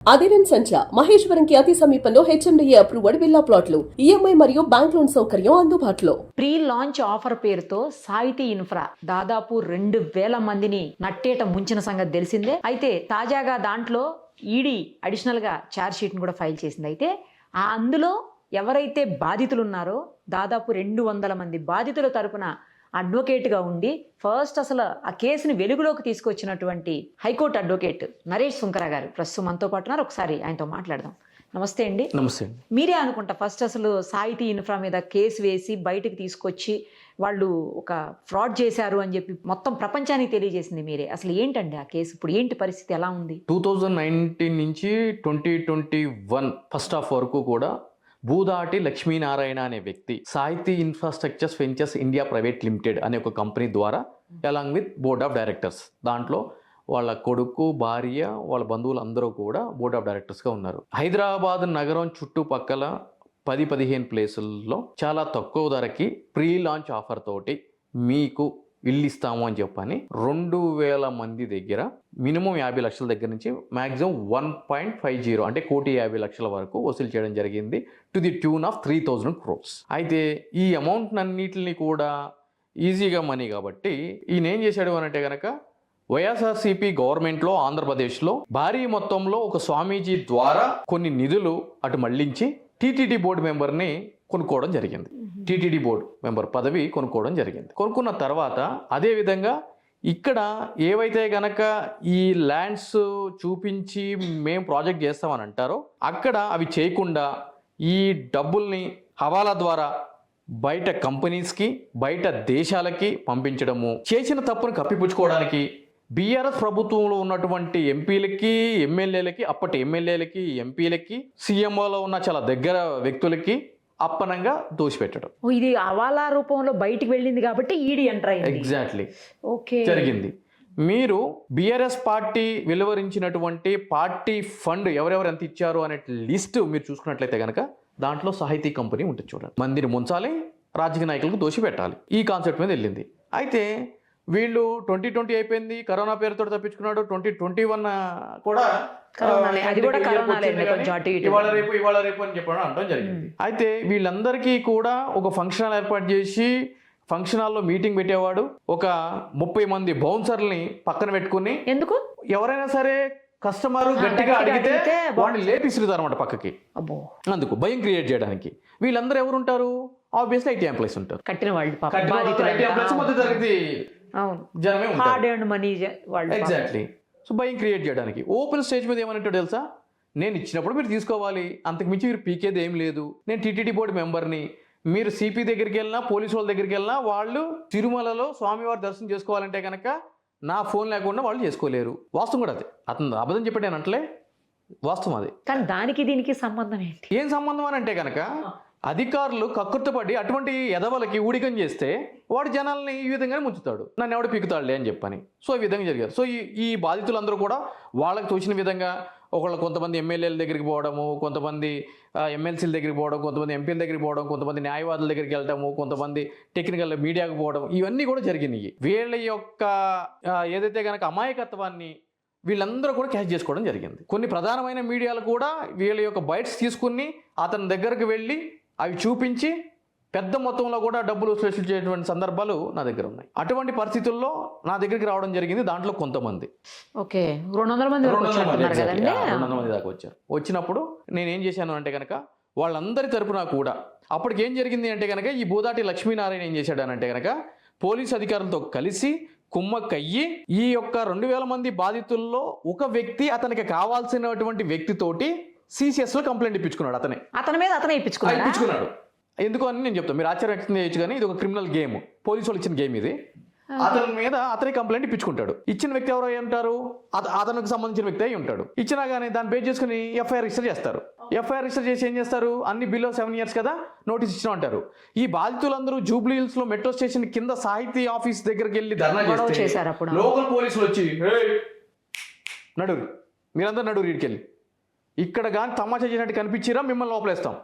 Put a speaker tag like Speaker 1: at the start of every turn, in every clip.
Speaker 1: అదిరన్ సంచ మహేశ్వరంకి అతి సమీపంలో HMDA approved villa ప్లాట్లు ఈఎంఐ మరియు బ్యాంక్ లోన్ సౌకర్యం అందుబాటులో.
Speaker 2: ప్రీ లాంచ్ ఆఫర్ పేరుతో సాహితీ ఇన్ఫ్రా దాదాపు 2,000 మందిని నట్టేట ముంచిన సంగతి తెలిసిందే. అయితే తాజాగా దాంట్లో ఈడీ అడిషనల్ గా ఛార్జ్ షీట్ ను కూడా ఫైల్ చేసింది. అయితే అందులో ఎవరైతే బాధితులు ఉన్నారో దాదాపు 200 మంది బాధితుల తరపున అడ్వకేట్గా ఉండి ఫస్ట్ అసలు ఆ కేసుని వెలుగులోకి తీసుకొచ్చినటువంటి హైకోర్టు అడ్వకేట్ నరేష్ సుంకర గారు ప్రస్తుతం మనతో పాటు ఉన్నారు. ఒకసారి ఆయనతో మాట్లాడదాం. నమస్తే అండి.
Speaker 3: నమస్తే అండి.
Speaker 2: మీరే అనుకుంటా ఫస్ట్ అసలు సాహితీ ఇన్ఫ్రా మీద కేసు వేసి బయటకు తీసుకొచ్చి వాళ్ళు ఒక ఫ్రాడ్ చేశారు అని చెప్పి మొత్తం ప్రపంచానికి తెలియజేసింది మీరే. అసలు ఏంటండి ఆ కేసు, ఇప్పుడు ఏంటి పరిస్థితి, ఎలా ఉంది?
Speaker 3: 2019 నుంచి 2021 ఫస్ట్ హాఫ్ వరకు కూడా భూదాటి లక్ష్మీనారాయణ అనే వ్యక్తి సాహితీ infrastructures ventures India private limited అనే ఒక కంపెనీ ద్వారా along with board of directors, దాంట్లో వాళ్ళ కొడుకు, భార్య, వాళ్ళ బంధువులు అందరూ కూడా బోర్డ్ ఆఫ్ డైరెక్టర్స్గా ఉన్నారు. హైదరాబాద్ నగరం చుట్టుపక్కల 10-15 ప్లేసుల్లో చాలా తక్కువ ధరకి ప్రీ లాంచ్ ఆఫర్ తోటి మీకు ఇల్లు ఇస్తాము అని చెప్పని 2,000 మంది దగ్గర మినిమం 50 లక్షల దగ్గర నుంచి మ్యాక్సిమం 1.50 అంటే 1,50,00,000 వరకు వసూలు చేయడం జరిగింది to the tune of 3,000 crores. అయితే ఈ అమౌంట్ అన్నిటిని కూడా ఈజీగా మనీ కాబట్టి ఈయన ఏం చేశాడు అని అంటే కనుక వైఎస్ఆర్సీపీ గవర్నమెంట్లో ఆంధ్రప్రదేశ్లో భారీ మొత్తంలో ఒక స్వామీజీ ద్వారా కొన్ని నిధులు అటు మళ్లించి టీటీడీ బోర్డు మెంబర్ని కొనుక్కోవడం జరిగింది. టీటీడీ బోర్డు మెంబర్ పదవి కొనుక్కోవడం జరిగింది. కొనుక్కున్న తర్వాత అదేవిధంగా ఇక్కడ ఏవైతే గనక ఈ ల్యాండ్స్ చూపించి మేము ప్రాజెక్ట్ చేస్తామని అంటారో అక్కడ అవి చేయకుండా ఈ డబ్బుల్ని హవాలా ద్వారా బయట కంపెనీస్కి, బయట దేశాలకి పంపించడము, చేసిన తప్పును కప్పిపుచ్చుకోవడానికి బీఆర్ఎస్ ప్రభుత్వంలో ఉన్నటువంటి ఎంపీలకి, ఎమ్మెల్యేలకి, అప్పటి ఎమ్మెల్యేలకి, ఎంపీలకి, సీఎంఓలో ఉన్న చాలా దగ్గర వ్యక్తులకి అప్పనంగా దోషిపెట్టడం.
Speaker 2: ఇది హవాలా రూపంలో బయటికి వెళ్ళింది కాబట్టి ఈడీ ఎంటర్ అయింది.
Speaker 3: ఎగ్జాక్ట్లీ
Speaker 2: ఓకే
Speaker 3: జరిగింది. మీరు బీఆర్ఎస్ పార్టీ వెలువరించినటువంటి పార్టీ ఫండ్ ఎవరెవరు ఎంత ఇచ్చారు అనే లిస్ట్ మీరు చూసుకున్నట్లయితే కనుక దాంట్లో సాహితీ కంపెనీ ఉంటుంది. చూడండి, మందిని ముంచాలి, రాజకీయ నాయకులకు దోషి పెట్టాలి, ఈ కాన్సెప్ట్ మీద వెళ్ళింది. అయితే వీళ్ళు 2020 అయిపోయింది, కరోనా పేరుతో తప్పించుకున్నాడు. 2021 కూడా ఇవాళ రేపు అని చెప్పడం అనడం జరిగింది. అయితే వీళ్ళందరికీ కూడా ఒక ఫంక్షన్ హాల్ ఏర్పాటు చేసి ఫంక్షన్ హాల్లో మీటింగ్ పెట్టేవాడు. ఒక 30 మంది బౌన్సర్ని పక్కన పెట్టుకుని, ఎందుకు ఎవరైనా సరే కస్టమర్ గట్టిగా అడిగితే వాడిని లేపిస్తున్నారు అనమాట పక్కకి. అందుకు భయం క్రియేట్ చేయడానికి. వీళ్ళందరూ ఎవరు ఉంటారు? ఆబ్వియస్లీ ఐటీ ఎంప్లాయీస్ ఉంటారు.
Speaker 2: కట్టిన వాళ్ళు
Speaker 3: జనమే ఉంటారు.
Speaker 2: ఎగ్జాక్ట్లీ.
Speaker 3: సో భయం క్రియేట్ చేయడానికి ఓపెన్ స్టేజ్ మీద ఏమన్నట్టు తెలుసా, నేను ఇచ్చినప్పుడు మీరు తీసుకోవాలి, అంతకుమించి మీరు పీకేది ఏం లేదు, నేను టీటీడీ బోర్డు మెంబర్ని, మీరు సిపి దగ్గరికి వెళ్ళినా, పోలీసు వాళ్ళ దగ్గరికి వెళ్ళినా వాళ్ళు తిరుమలలో స్వామివారి దర్శనం చేసుకోవాలంటే కనుక నా ఫోన్ లేకుండా వాళ్ళు చేసుకోలేరు. వాస్తవం కూడా అదే, అతను అబద్ధం చెప్పాడు నేను అంటలే, వాస్తవం అది.
Speaker 2: కానీ దానికి దీనికి సంబంధం ఏంటి?
Speaker 3: ఏం సంబంధం అని అంటే కనుక అధికారులు కక్కుర్తపడి అటువంటి ఎదవలకి ఊడికం చేస్తే వాడు జనాల్ని ఈ విధంగానే ముంచుతాడు, నన్ను ఎవడు పీకుతాడులే అని చెప్పని. సో ఈ విధంగా జరిగారు. సో ఈ బాధితులందరూ కూడా వాళ్ళకి తోచిన విధంగా కొంతమంది ఎమ్మెల్యేల దగ్గరికి పోవడము, కొంతమంది ఎమ్మెల్సీల దగ్గరికి పోవడం, కొంతమంది ఎంపీల దగ్గరికి పోవడం, కొంతమంది న్యాయవాదుల దగ్గరికి వెళ్ళడము, కొంతమంది టెక్నికల్ మీడియాకు పోవడం, ఇవన్నీ కూడా జరిగినాయి. వీళ్ళ యొక్క ఏదైతే కనుక అమాయకత్వాన్ని వీళ్ళందరూ కూడా క్యాచ్ చేసుకోవడం జరిగింది. కొన్ని ప్రధానమైన మీడియాలు కూడా వీళ్ళ యొక్క బైట్స్ తీసుకుని అతని దగ్గరకు వెళ్ళి అవి చూపించి పెద్ద మొత్తంలో కూడా డబ్బులు వసూలు చేసేటువంటి సందర్భాలు నా దగ్గర ఉన్నాయి. అటువంటి పరిస్థితుల్లో నా దగ్గరికి రావడం జరిగింది. దాంట్లో కొంతమంది
Speaker 2: 200 మంది
Speaker 3: దాకా వచ్చారు. వచ్చినప్పుడు నేను ఏం చేశాను అంటే కనుక వాళ్ళందరి తరపున కూడా అప్పటికి ఏం జరిగింది అంటే కనుక ఈ భూదాటి లక్ష్మీనారాయణ ఏం చేశాడు అని అంటే కనుక పోలీసు అధికారులతో కలిసి కుమ్మక్కయ్యి ఈ యొక్క 2,000 మంది బాధితుల్లో ఒక వ్యక్తి అతనికి కావాల్సినటువంటి వ్యక్తితోటి CCS లో కంప్లైంట్ ఇప్పించుకున్నాడు. అతని మీద ఇప్పించుకున్నాడు. ఎందుకు అని నేను చెప్తాను, మీరు ఆశ్చర్యం వ్యక్తం చేయొచ్చు, కానీ ఇది ఒక క్రిమినల్ గేమ్, పోలీసు వాళ్ళు ఇచ్చిన గేమ్ ఇది. అతని మీద అతని కంప్లైంట్ ఇప్పించుకుంటాడు. ఇచ్చిన వ్యక్తి ఎవరో ఉంటారు, అతనికి సంబంధించిన వ్యక్తి అయి ఉంటాడు. ఇచ్చినా కానీ దాన్ని బేస్ చేసుకుని ఎఫ్ఐఆర్ రిజిస్టర్ చేస్తారు. ఎఫ్ఐఆర్ రిజిస్టర్ చేసి ఏం చేస్తారు, అన్ని బిలో 7 years కదా నోటీస్ ఇచ్చిన అంటారు. ఈ బాధితులందరూ జూబ్లీ హిల్స్ లో మెట్రో స్టేషన్ కింద సాహితీ ఆఫీస్ దగ్గరికి వెళ్ళి ధర్నా చేశారు. లోకల్ పోలీసులు వచ్చి నడురు, మీరందరూ నడురు, వీడికెళ్ళి ఇక్కడ కానీ తమాషా చేసినట్టు కనిపించిరా మిమ్మల్ని లోపలేస్తాం.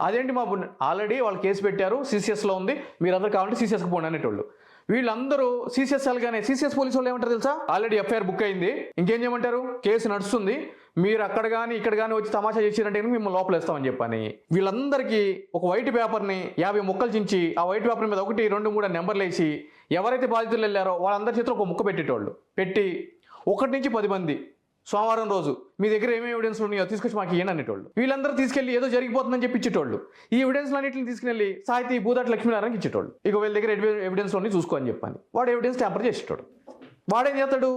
Speaker 3: అదేంటి మా ఆల్రెడీ వాళ్ళు కేసు పెట్టారు, CCS లో ఉంది, మీరందరూ కావాలంటే CCSకి పోండి అనేటోళ్ళు. వీళ్ళందరూ సిసిఎస్ వెళ్ళగానే సిసిఎస్ పోలీసు వాళ్ళు ఏమంటారు తెలుసా, ఆల్రెడీ ఎఫ్ఐఆర్ బుక్ అయింది, ఇంకేం చేయమంటారు, కేసు నడుస్తుంది, మీరు అక్కడ కానీ ఇక్కడ కానీ వచ్చి తమాషా చేసిరంటే మిమ్మల్ని లోపలేస్తామని చెప్పని వీళ్ళందరికీ ఒక వైట్ పేపర్ని 50 ముక్కలు చించి ఆ వైట్ పేపర్ మీద 1, 2, 3 నెంబర్లు వేసి ఎవరైతే బాధితులు వెళ్ళారో వాళ్ళందరి చేతిలో ఒక ముక్క పెట్టేటోళ్ళు, పెట్టి 1 నుంచి 10 మంది సోమవారం రోజు మీ దగ్గర ఏమేమి ఎవిడెన్స్ ఉన్నాయో తీసుకొచ్చి మాకు ఇవ్వండి అనేటోళ్ళు. వీళ్ళందరూ తీసుకెళ్లి ఏదో జరిగిపోతుందని చెప్పి ఇచ్చేటోళ్ళు. ఈ ఎవిడెన్స్ అన్నింటిని తీసుకెళ్లి సాహితీ భూదాటి లక్ష్మీనారాయణకి ఇచ్చేటోళ్ళు. ఇక వీళ్ళ దగ్గర ఎవిడెన్స్ ఉన్నాయి చూసుకో అని చెప్పని వాడు ఎవిడెన్స్ ట్యాంపర్ చేసేటోడు. వాడేం చేస్తాడు,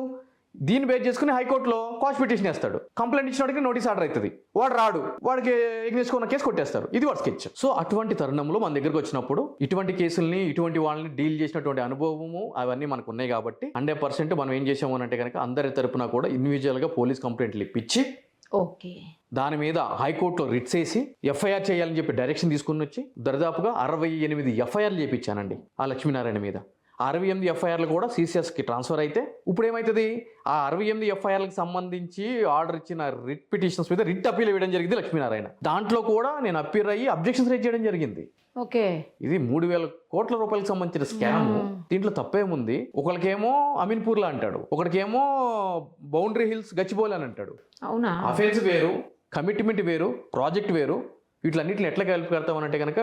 Speaker 3: దీన్ని బేస్ చేసుకుని హైకోర్టులో క్వాష్ పిటిషన్ వేస్తాడు. కంప్లైంట్ ఇచ్చినోడికి నోటీస్ ఆర్డర్ అవుతుంది, వాడు రాడు, వాడికి ఎగ్నేసుకున్న కేసు కొట్టేస్తారు. ఇది వాడు స్కెచ్. సో అటువంటి తరుణంలో మన దగ్గరకు వచ్చినప్పుడు ఇటువంటి కేసుల్ని ఇటువంటి వాళ్ళని డీల్ చేసినటువంటి అనుభవము అవన్నీ మనకు ఉన్నాయి కాబట్టి 100% మనం ఏం చేసాము అంటే కనుక అందరి తరపున కూడా ఇండివిజువల్గా పోలీస్ కంప్లైంట్లు ఇప్పించి
Speaker 2: ఓకే
Speaker 3: దాని మీద హైకోర్టులో రిట్స్ వేసి ఎఫ్ఐఆర్ చేయాలని చెప్పి డైరెక్షన్ తీసుకుని వచ్చి దరిదాపుగా 68 ఎఫ్ఐఆర్లు చేయించానండి ఆ లక్ష్మీనారాయణ మీద. 68 ఎఫ్ఐఆర్లు కూడా సిసిఎస్కి ట్రాన్స్ఫర్ అయితే ఇప్పుడు ఏమవుతుంది, ఆ 68 ఎఫ్ఐఆర్లకు సంబంధించి ఆర్డర్ ఇచ్చిన రిట్ పిటిషన్స్ మీద రిట్ అప్పీల్ ఇవ్వడం జరిగింది లక్ష్మీనారాయణ. దాంట్లో కూడా నేను అప్పీల్ అయ్యి అబ్జెక్షన్స్ రైజ్ చేయడం జరిగింది.
Speaker 2: ఓకే
Speaker 3: ఇది 3,000 కోట్ల రూపాయలకు సంబంధించిన స్కామ్. దీంట్లో తప్పేముంది, ఒకరికేమో అమీన్పూర్లా అంటాడు, ఒకరికేమో బౌండరీ హిల్స్ గచ్చిబౌలి అని అంటాడు.
Speaker 2: అవునా,
Speaker 3: అఫెన్స్ వేరు, కమిట్మెంట్ వేరు, ప్రాజెక్ట్ వేరు. వీటిలన్నింటిని ఎట్లా కలిపి కడతామనంటే కనుక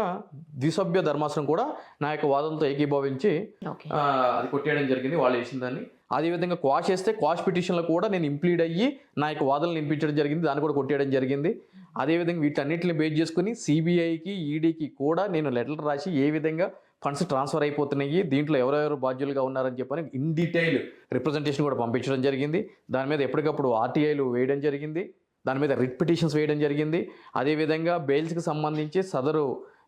Speaker 3: ద్విసభ్య ధర్మాసనం కూడా నా యొక్క వాదనతో ఏకీభవించి అది కొట్టేయడం జరిగింది వాళ్ళు వేసిన దాన్ని. అదేవిధంగా క్వాష్ చేస్తే క్వాష్ పిటిషన్లో కూడా నేను ఇంప్లీడ్ అయ్యి నా యొక్క వాదనలు వినిపించడం జరిగింది, దాన్ని కూడా కొట్టేయడం జరిగింది. అదేవిధంగా వీటన్నిటిని బేస్ చేసుకుని సిబిఐకి ఈడీకి కూడా నేను లెటర్ రాసి ఏ విధంగా ఫండ్స్ ట్రాన్స్ఫర్ అయిపోతున్నాయి, దీంట్లో ఎవరెవరు బాధ్యులుగా ఉన్నారని చెప్పని ఇన్ డీటెయిల్ రిప్రజెంటేషన్ కూడా పంపించడం జరిగింది. దాని మీద ఎప్పటికప్పుడు ఆర్టీఐలు వేయడం జరిగింది, దాని మీద రిట్ పిటిషన్స్ వేయడం జరిగింది. అదేవిధంగా బెయిల్స్కి సంబంధించి సదరు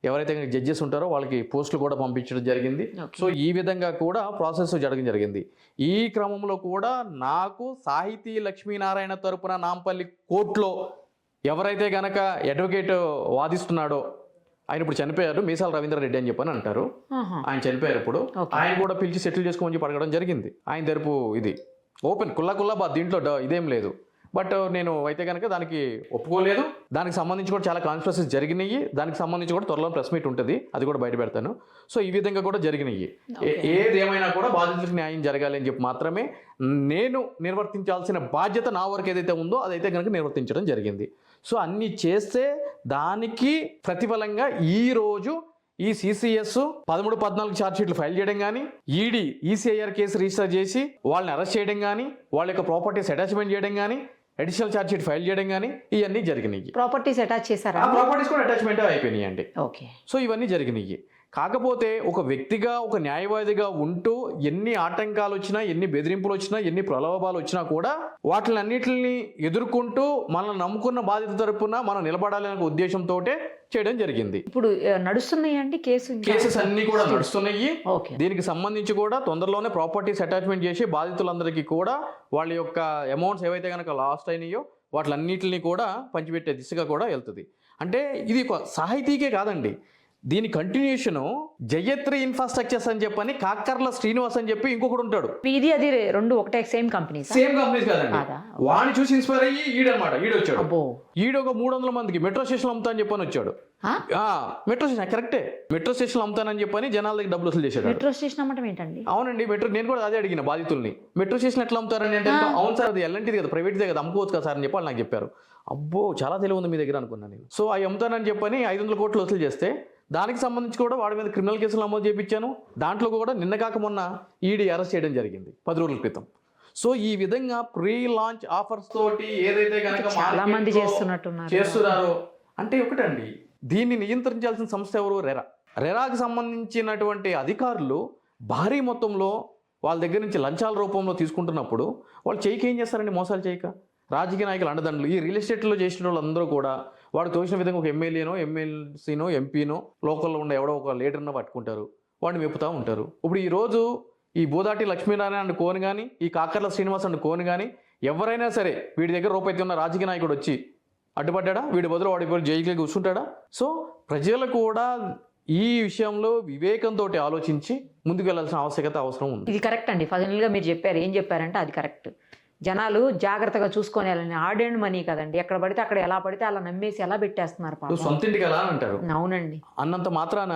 Speaker 3: ఎవరైతే జడ్జెస్ ఉంటారో వాళ్ళకి పోస్టులు కూడా పంపించడం జరిగింది. సో ఈ విధంగా కూడా ప్రాసెస్ జరగడం జరిగింది. ఈ క్రమంలో కూడా నాకు సాహితీ లక్ష్మీనారాయణ తరపున నాంపల్లి కోర్టులో ఎవరైతే గనక అడ్వకేట్ వాదిస్తున్నాడో ఆయన ఇప్పుడు చనిపోయారు, మీసాల రవీంద్రారెడ్డి అని చెప్పని అంటారు. ఆయన చనిపోయారు. ఇప్పుడు ఆయన కూడా పిలిచి సెటిల్ చేసుకోమని చెప్పి అడగడం జరిగింది. ఆయన తరపు ఇది ఓపెన్ కుల్లా దీంట్లో ఇదేం లేదు. బట్ నేను అయితే కనుక దానికి ఒప్పుకోలేదు. దానికి సంబంధించి కూడా చాలా కాన్స్పిరసీస్ జరిగినాయి. దానికి సంబంధించి కూడా త్వరలో ప్రెస్ మీట్ ఉంటుంది, అది కూడా బయట పెడతాను. సో ఈ విధంగా కూడా జరిగినాయి. ఏదేమైనా కూడా బాధితులకు న్యాయం జరగాలి అని చెప్పి మాత్రమే నేను నిర్వర్తించాల్సిన బాధ్యత నా వరకు ఏదైతే ఉందో అదైతే కనుక నిర్వర్తించడం జరిగింది. సో అన్నీ చేస్తే దానికి ప్రతిఫలంగా ఈరోజు ఈ సిసిఎస్ 13-14 ఛార్జ్షీట్లు ఫైల్ చేయడం కానీ, ఈడీ ఈసీఐఆర్ కేసు రిజిస్టర్ చేసి వాళ్ళని అరెస్ట్ చేయడం కానీ, వాళ్ళ యొక్క ప్రాపర్టీస్ అటాచ్మెంట్ చేయడం కానీ, అడిషనల్ ఛార్జ్ షీట్ ఫైల్ చేయడం కానీ ఇవన్నీ జరిగినాయి.
Speaker 2: ప్రాపర్టీస్ అటాచ్ చేశారా?
Speaker 3: ఆ ప్రాపర్టీస్ కూడా అటాచ్మెంట్ అయిపోయినాయి అండి.
Speaker 2: ఓకే.
Speaker 3: సో ఇవన్నీ జరిగినాయి. కాకపోతే ఒక వ్యక్తిగా ఒక న్యాయవాదిగా ఉంటూ ఎన్ని ఆటంకాలు వచ్చినా, ఎన్ని బెదిరింపులు వచ్చినా, ఎన్ని ప్రలోభాలు వచ్చినా కూడా వాటిని అన్నిటిని ఎదుర్కొంటూ మనల్ని నమ్ముకున్న బాధిత తరపున మనం నిలబడాలనే ఉద్దేశంతో చేయడం జరిగింది.
Speaker 2: ఇప్పుడు నడుస్తున్నాయి అండి
Speaker 3: కేసెస్ అన్ని కూడా నడుస్తున్నాయి.
Speaker 2: ఓకే.
Speaker 3: దీనికి సంబంధించి కూడా తొందరలోనే ప్రాపర్టీస్ అటాచ్మెంట్ చేసి బాధితులందరికీ కూడా వాళ్ళ యొక్క అమౌంట్స్ ఏవైతే కనుక లాస్ట్ అయినాయో వాటిలన్నిటిని కూడా పంచిపెట్టే దిశగా కూడా వెళ్తుంది. అంటే ఇది ఒక సాహితీకే కాదండి, దీని కంటిన్యూషన్ జయత్రి ఇన్ఫ్రాస్ట్రక్చర్స్ అని చెప్పని కాకర్ల శ్రీనివాస్ అని చెప్పి ఇంకొకటి ఉంటాడు.
Speaker 2: ఇది అది రెండు ఒకటే సేమ్ కంపెనీస్
Speaker 3: కాదండి. వాడిని చూసి ఇన్స్పైర్ అయ్యి ఈడనమాట ఈడొచ్చాడు. ఈడు ఒక 300 మందికి మెట్రో స్టేషన్ అమ్ముతా అని చెప్పని వచ్చాడు. మెట్రో స్టేషన్ కరెక్టే, మెట్రో స్టేషన్ అమ్ముతానని చెప్పని జనాల దగ్గర డబ్బులు వసూలు చేశాడు.
Speaker 2: మెట్రో స్టేషన్ అమ్మటం ఏంటండి?
Speaker 3: అవునండి, మెట్రో నేను కూడా అదే అడిగిన బాధితుల్ని, మెట్రో స్టేషన్ ఎట్లా అమ్ముతారని అంటే అవును సార్ అది ఎల్ఎన్టీది కదా, ప్రైవేట్దే కదా, అమ్ముకోవచ్చు కదా సార్ అని చెప్పి వాళ్ళు నాకు చెప్పారు. అబ్బో చాలా తెలివి ఉంది మీ దగ్గర అనుకున్నాను నేను. సో అవి అమ్ముతానని చెప్పని 500 కోట్లు వసూలు చేస్తే దానికి సంబంధించి కూడా వాడి మీద క్రిమినల్ కేసులు నమోదు చేయించాను. దాంట్లో కూడా నిన్న కాక మొన్న ఈడీ అరెస్ట్ చేయడం జరిగింది 10 రోజుల క్రితం. సో ఈ విధంగా ప్రీ లాంచ్ ఆఫర్స్ తోటి ఏదైతే కనుక
Speaker 2: చాలా మంది
Speaker 3: చేస్తున్నారో అంటే ఒకటండి, దీన్ని నియంత్రించాల్సిన సంస్థ ఎవరు? రెరాకి సంబంధించినటువంటి అధికారులు భారీ మొత్తంలో వాళ్ళ దగ్గర నుంచి లంచాల రూపంలో తీసుకుంటున్నప్పుడు వాళ్ళు చేయక ఏం చేస్తారండి? మోసాలు చేయక రాజకీయ నాయకులు అండదండలు ఈ రియల్ ఎస్టేట్లో చేసిన వాళ్ళందరూ కూడా వాడు తోచిన విధంగా ఒక ఎమ్మెల్యేనో ఎమ్మెల్సీనో ఎంపీనో లోకల్లో ఉన్న ఎవడో ఒక లీడర్నో పట్టుకుంటారు, వాడిని మెప్పుతూ ఉంటారు. ఇప్పుడు ఈరోజు ఈ బూదాటి లక్ష్మీనారాయణ కోని కానీ, ఈ కాకర్ల శ్రీనివాస్ అండ్ కోని కానీ ఎవరైనా సరే వీడి దగ్గర రూపాయి ఉన్న రాజకీయ నాయకుడు వచ్చి అడ్డుపడ్డా, వీడి బదులు వాడి పేరు జైలుకి కూర్చుంటాడా? సో ప్రజలు కూడా ఈ విషయంలో వివేకంతో ఆలోచించి ముందుకు వెళ్లాల్సిన అవసరం ఉంది.
Speaker 2: ఇది కరెక్ట్ అండి. ఫైనల్గా మీరు చెప్పారు, ఏం చెప్పారంటే అది కరెక్ట్. జనాలు జాగ్రత్తగా చూసుకొని వెళ్ళాలని, హార్డ్ అండ్ మనీ కదండి, ఎక్కడ పడితే అక్కడ ఎలా పడితే అలా నమ్మేసి ఎలా పెట్టేస్తున్నారు.
Speaker 3: సొంత ఇంటికి ఎలా అంటారు.
Speaker 2: అవునండి.
Speaker 3: అన్నంత మాత్రాన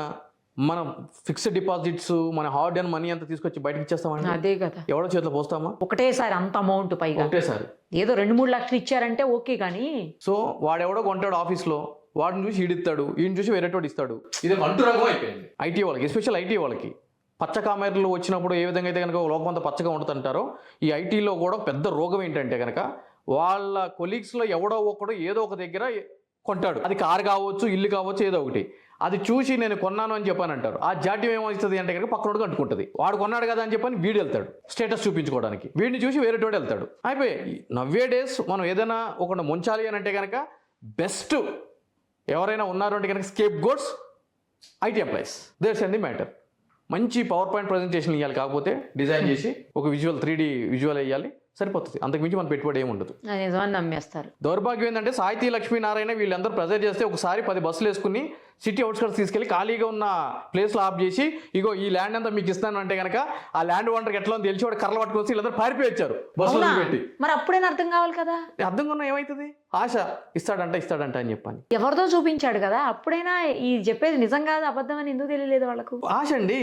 Speaker 3: మనం ఫిక్స్డ్ డిపాజిట్స్ మన హార్డ్ అండ్ మనీ అంతా తీసుకొచ్చి బయటకి ఇచ్చేస్తామండి.
Speaker 2: అదే కదా,
Speaker 3: ఎవడో చేతిలో పోస్తామా?
Speaker 2: ఒకటేసారి అంత అమౌంట్ పైగా
Speaker 3: ఒకటేసారి
Speaker 2: ఏదో 2-3 లక్షలు ఇచ్చారంటే ఓకే, కానీ
Speaker 3: సో వాడెవడో కొంటాడు ఆఫీస్లో, వాడిని చూసి ఈడిస్తాడు, ఈయన చూసి వేరేటోడు ఇస్తాడు. ఇది అంటు రంగం అయిపోయింది ఐటీ వాళ్ళకి, ఎస్పెషల్ ఐటీ వాళ్ళకి. పచ్చ కామెర్లు వచ్చినప్పుడు ఏ విధంగా అయితే కనుక లోకం అంతా పచ్చగా ఉంటుందంటారో, ఈ ఐటీలో కూడా పెద్ద రోగం ఏంటంటే కనుక వాళ్ళ కొలీగ్స్లో ఎవడో ఒకడు ఏదో ఒక దగ్గర కొంటాడు. అది కారు కావచ్చు, ఇల్లు కావచ్చు, ఏదో ఒకటి. అది చూసి నేను కొన్నాను అని చెప్పని అంటారు. ఆ జాడ్యం ఏమవుతుంది అంటే కనుక పక్కనోడు అంటుకుంటుంది. వాడు కొన్నాడు కదా అని చెప్పని వీడు వెళ్తాడు స్టేటస్ చూపించుకోవడానికి, వీడిని చూసి వేరేటోడు వెళ్తాడు. అయిపోయి నవ్వే డేస్ మనం ఏదైనా ఒకటి ముంచాలి అని అంటే కనుక బెస్ట్ ఎవరైనా ఉన్నారు అంటే కనుక scape గోడ్స్ IT employees. There's and the matter. మంచి పవర్ పాయింట్ ప్రజెంటేషన్ ఇవ్వాలి, కాకపోతే డిజైన్ చేసి ఒక విజువల్ 3D విజువల్ వేయాలి, సరిపోతుంది. అంతకుమించి మన పెట్టుబడి ఏమి ఉండదు.
Speaker 2: నిజమని నమ్మేస్తారు.
Speaker 3: దౌర్భాగ్యం ఏంటంటే సాహితీ లక్ష్మీనారాయణ వీళ్ళందరూ ప్రెజర్ చేస్తే ఒకసారి 10 బస్సులు వేసుకుని సిటీ అవుట్స్కట్స్ తీసుకెళ్లి ఖాళీగా ఉన్న ప్లేస్లో ఆఫ్ చేసి, ఇగో ఈ ల్యాండ్ అంతా మీకు ఇస్తాను అంటే కనుక ఆ ల్యాండ్ ఓనర్కి ఎట్లా తెలిసి వాడు కర్రలు పట్టుకొని వీళ్ళందరూ పారిపోయి వచ్చారు బస్సులో పెట్టి.
Speaker 2: మరి అప్పుడైనా అర్థం కావాలి కదా,
Speaker 3: అర్థం కొన్నా ఏమవుతుంది, ఆశ ఇస్తాడంట అని చెప్పని
Speaker 2: ఎవరితో చూపించాడు కదా, అప్పుడైనా ఈ చెప్పేది నిజం కాదు అబద్ధం అని ఎందుకు తెలియలేదు వాళ్ళకు?
Speaker 3: ఆశ అండి.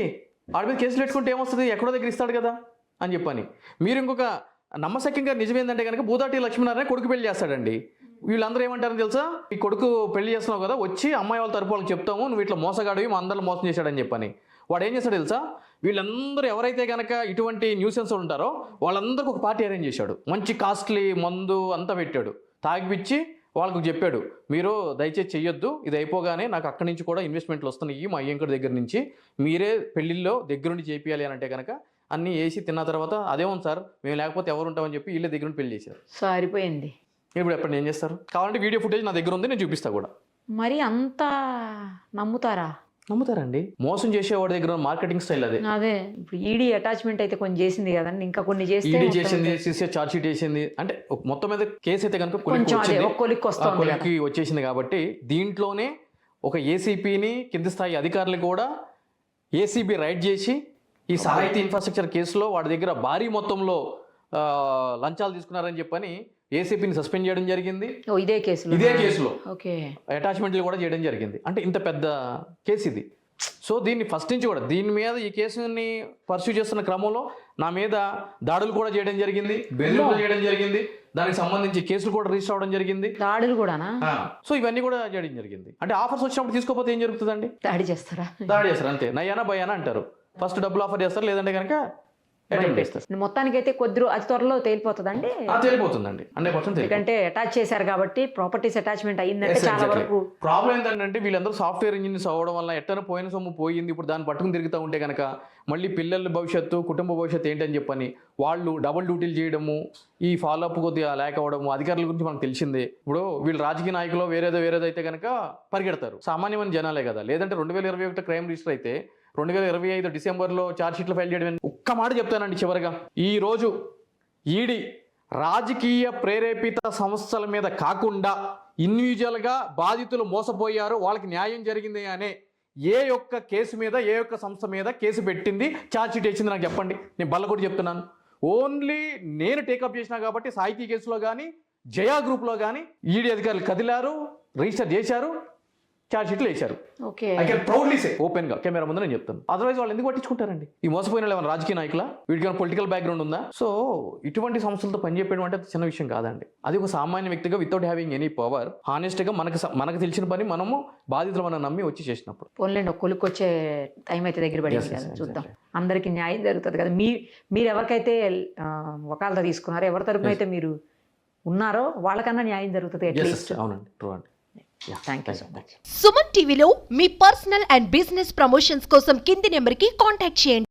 Speaker 3: వాడి మీద కేసులు పెట్టుకుంటే ఏమొస్తుంది, ఎక్కడో దగ్గర ఇస్తాడు కదా అని చెప్పని. మీరు ఇంకొక నమ్మశక్యంగా నిజమేందంటే కనుక భూదాటి లక్ష్మీనారాయణ కొడుకు పెళ్లి చేస్తాడండి. వీళ్ళందరూ ఏమంటారని తెలుసా, ఈ కొడుకు పెళ్లి చేస్తున్నావు కదా, వచ్చి అమ్మాయి వాళ్ళ తరపు వాళ్ళకి చెప్తాము నువ్వు ఇట్లా మోసగాడివి, మా అందరిని మోసం చేశాడని చెప్పని. వాడు ఏం చేశాడు తెలుసా, వీళ్ళందరూ ఎవరైతే కనుక ఇటువంటి న్యూసెన్స్ ఉంటారో వాళ్ళందరికీ ఒక పార్టీ అరేంజ్ చేశాడు. మంచి కాస్ట్లీ మందు అంతా పెట్టాడు, తాగిపిచ్చి వాళ్ళకు చెప్పాడు, మీరు దయచేసి చెయ్యొద్దు, ఇది అయిపోగానే నాకు అక్కడి నుంచి కూడా ఇన్వెస్ట్మెంట్లు వస్తున్నాయి మా అయ్యంకర్ దగ్గర నుంచి, మీరే పెళ్లిల్లో దగ్గరుండి చేపియాలి అని అంటే కనుక అన్నీ వేసి తిన్న తర్వాత అదేమో సార్ మేము లేకపోతే ఎవరు ఉంటామని చెప్పి వీళ్ళ దగ్గర పెళ్లి చేశారు.
Speaker 2: సరిపోయింది.
Speaker 3: ఇప్పుడు ఎప్పుడు ఏం చేస్తారు, కావాలంటే వీడియో ఫుటేజ్ నా దగ్గర ఉంది, నేను చూపిస్తా కూడా.
Speaker 2: మరి అంత
Speaker 3: నమ్ముతారండి. మోసం చేసేవాడి దగ్గర మార్కెటింగ్ స్టైల్ అదే.
Speaker 2: ఇప్పుడు ఈడీ అటాచ్మెంట్ అయితే కొన్ని చేసింది కదండి, ఇంకా కొన్ని చేస్తే
Speaker 3: ఈడీ చేసింది, సిసిఐ ఛార్జ్ షీట్ వేసింది, అంటే మొత్తం మీద కేసు అయితే కనుక కొలిక్కి వచ్చేసింది. కాబట్టి దీంట్లోనే ఒక ఏసీపీని కింది స్థాయి అధికారులు కూడా ఏసీబీ రైడ్ చేసి ఈ సాహితీ ఇన్ఫ్రాస్ట్రక్చర్ కేసులో వాడి దగ్గర భారీ మొత్తంలో లంచాలు తీసుకున్నారని చెప్పని ఏసీపీని సస్పెండ్ చేయడం జరిగింది. ఇదే కేసులో అటాచ్మెంట్లు కూడా చేయడం జరిగింది. అంటే ఇంత పెద్ద కేసు ఇది. సో దీన్ని ఫస్ట్ నుంచి కూడా దీని మీద ఈ కేసుని పర్సూ చేస్తున్న క్రమంలో నా మీద దాడులు కూడా చేయడం జరిగింది, బెదిరింపులు చేయడం జరిగింది, దానికి సంబంధించి కేసులు కూడా రిజిస్టర్ అవ్వడం జరిగింది.
Speaker 2: దాడులు కూడానా?
Speaker 3: సో ఇవన్నీ కూడా చేయడం జరిగింది. అంటే ఆఫర్స్ వచ్చినప్పుడు తీసుకోకపోతే ఏం జరుగుతుందండి, దాడి చేస్తారు అంతే. నయ్యానా భయానా అంటారు. ఫస్ట్ డబ్బులు ఆఫర్ చేస్తారు, లేదంటే కనుక
Speaker 2: మొత్తానికి అయితే కొద్ది అతి త్వరలో తేలిపోతుందండి.
Speaker 3: తేలిపోతుందండి 100%.
Speaker 2: ఎందుకంటే అటాచ్ చేశారు కాబట్టి ప్రాపర్టీస్ అటాచ్మెంట్ అయ్యిందంటే చాలా వరకు.
Speaker 3: ప్రాబ్లం ఏంటంటే వీళ్ళందరూ సాఫ్ట్వేర్ ఇంజనీర్స్ అవ్వడం వల్ల ఎట్టన పోయిన సొమ్ము పోయింది, ఇప్పుడు దాన్ని పట్టుకుని తిరుగుతూ ఉంటే కనుక మళ్ళీ పిల్లల భవిష్యత్తు, కుటుంబ భవిష్యత్తు ఏంటని చెప్పని వాళ్ళు డబుల్ డ్యూటీలు చేయడము, ఈ ఫాలోఅప్ కొద్దిగా లేక అవ్వడము, అధికారుల గురించి మనకు తెలిసిందే. ఇప్పుడు వీళ్ళు రాజకీయ నాయకులు వేరేదైతే కనుక పరిగెడతారు, సామాన్యమైన జనాలే కదా. లేదంటే 2021 క్రైమ్ రిజిస్టర్ అయితే 2025 డిసెంబర్లో ఛార్జ్ షీట్లు ఫైల్ చేయడం. ఒక్క మాట చెప్తానండి చివరిగా, ఈరోజు ఈడీ రాజకీయ ప్రేరేపిత సంస్థల మీద కాకుండా ఇండివిజువల్గా బాధితులు మోసపోయారు, వాళ్ళకి న్యాయం జరిగింది అనే ఏ ఒక్క కేసు మీద, ఏ ఒక్క సంస్థ మీద కేసు పెట్టింది, ఛార్జ్ షీట్ ఇచ్చింది నాకు చెప్పండి. నేను బల్ల కూడా చెప్తున్నాను. ఓన్లీ నేను టేకప్ చేసినా కాబట్టి సాహితీ కేసులో కానీ జయా గ్రూప్లో కానీ ఈడీ అధికారులు కదిలారు, రిజిస్టర్ చేశారు, ఛార్జ్ షీట్లు వేశారు. I can proudly say open గా కెమెరా ముందు నేను చెప్తాను. అదర్వైజ్ వాళ్ళు ఎందుకు పట్టించుకుంటారండి? ఈ మోసపోయిన ఏమైనా రాజకీయ నాయకుల, వీడికి పొలిటికల్ బ్యాక్గ్రౌండ్ ఉందా? సో ఇటువంటి సంస్థలతో పనిచేయడం అంటే చిన్న విషయం కాదండి. అది ఒక సామాన్య వ్యక్తిగా without having any power honest గా మనకు తెలిసిన పని మనము బాధితులు మనం నమ్మి వచ్చి చేసినప్పుడు
Speaker 2: పోన్లేండి, కొలుక్కొచ్చే టైం అయితే దగ్గర పడింది కదా, చూద్దాం అందరికి న్యాయం జరుగుతుంది కదా. మీరు ఎవరికైతే వకాలత తీసుకున్నారో, ఎవరి తరపున అయితే మీరు ఉన్నారో వాళ్ళకన్నా న్యాయం జరుగుతుంది అట్లీస్ట్.
Speaker 3: అవునండి, ట్రూ అండి.
Speaker 2: Thank you so much.
Speaker 4: Suman టీవీలో మీ పర్సనల్ అండ్ బిజినెస్ ప్రమోషన్స్ కోసం కింది నెంబర్కి కాంటాక్ట్ చేయండి.